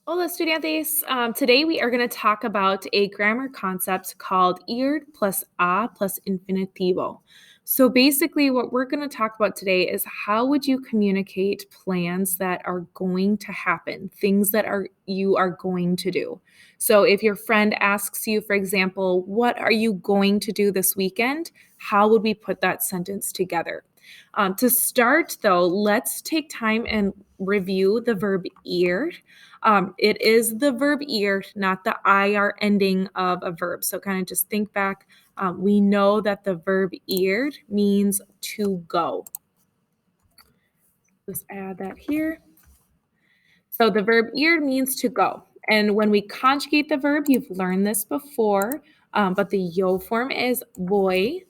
Hola, estudiantes. Today we are going to talk about a grammar concept called ir plus a plus infinitivo. So basically, what we're going to talk about today is how would you communicate plans that are going to happen, things that you are going to do. So if your friend asks you, for example, what are you going to do this weekend? How would we put that sentence together? To start, though, let's take time and review the verb ir. It is the verb ir, not the ir ending of a verb. So kind of just think back. We know that the verb ir means to go. Let's add that here. So the verb ir means to go. And when we conjugate the verb, you've learned this before, but the yo form is voy.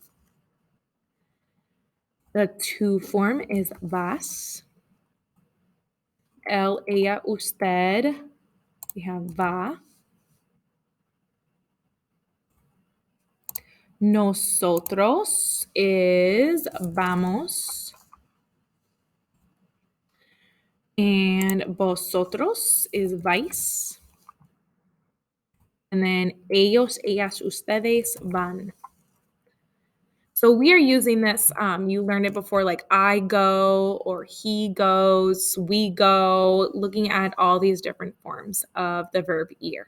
The to form is vas. Él, ella, usted. We have va. Nosotros is vamos. And vosotros is vais. And then ellos, ellas, ustedes van. So we are using this, you learned it before, like I go or he goes, we go, looking at all these different forms of the verb ir.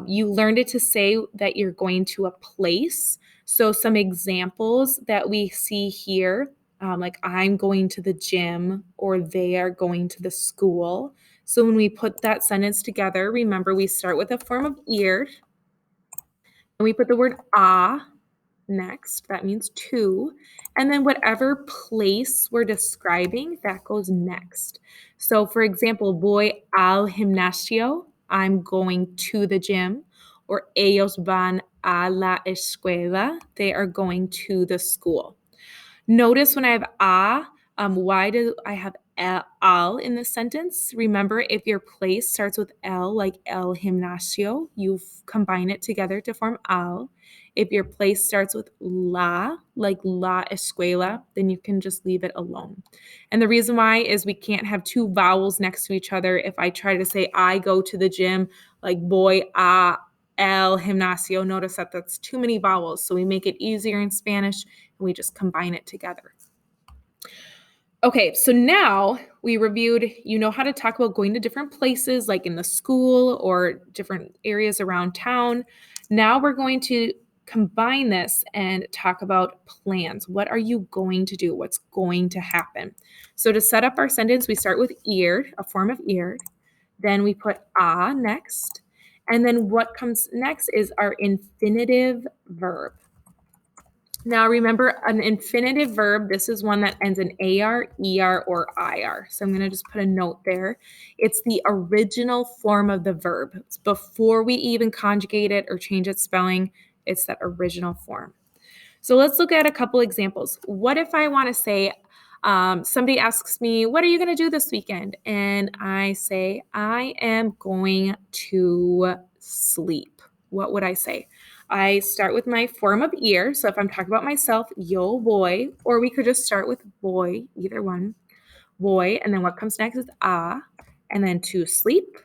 You learned it to say that you're going to a place. So some examples that we see here, like I'm going to the gym or they are going to the school. So when we put that sentence together, remember we start with a form of ir, and we put the word a next. That means to. And then whatever place we're describing, that goes next. So for example, voy al gimnasio, I'm going to the gym, or ellos van a la escuela, they are going to the school. Notice when I have why do I have al in this sentence? Remember, if your place starts with el, like el gimnasio, you combine it together to form al. If your place starts with la, like la escuela, then you can just leave it alone. And the reason why is we can't have two vowels next to each other. If I try to say I go to the gym, like voy a el gimnasio, notice that that's too many vowels. So we make it easier in Spanish and we just combine it together. Okay, so now we reviewed, you know how to talk about going to different places like in the school or different areas around town. Now we're going to combine this and talk about plans. What are you going to do? What's going to happen? So to set up our sentence, we start with ir, a form of ir. Then we put a next. And then what comes next is our infinitive verb. Now remember, an infinitive verb, this is one that ends in AR, ER, or IR. So I'm going to just put a note there. It's the original form of the verb. It's before we even conjugate it or change its spelling. It's that original form. So let's look at a couple examples. What if I want to say, somebody asks me, what are you going to do this weekend? And I say, I am going to sleep. What would I say? I start with my form of ir. So if I'm talking about myself, yo voy, or we could just start with voy, either one, voy, and then what comes next is a, and then to sleep,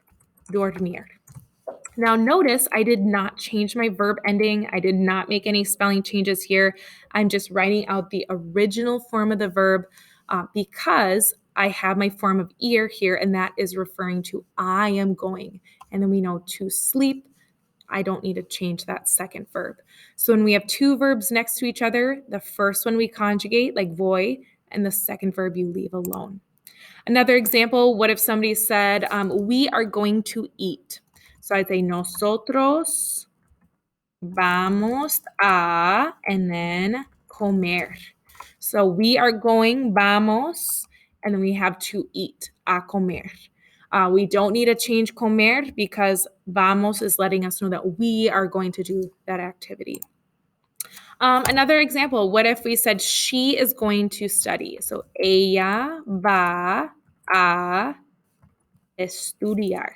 dormir. Now notice I did not change my verb ending. I did not make any spelling changes here. I'm just writing out the original form of the verb because I have my form of ir here, and that is referring to I am going. And then we know to sleep, I don't need to change that second verb. So when we have two verbs next to each other, the first one we conjugate like voy, and the second verb you leave alone. Another example, what if somebody said, we are going to eat? So I'd say nosotros vamos a, and then comer. So we are going, vamos, and then we have to eat, a comer. We don't need to change comer because vamos is letting us know that we are going to do that activity. Another example, what if we said she is going to study? So ella va a estudiar.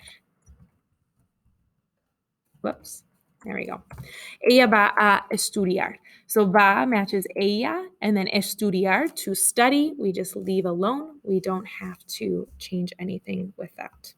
Whoops. There we go. Ella va a estudiar. So va matches ella, and then estudiar, to study. We just leave alone. We don't have to change anything with that.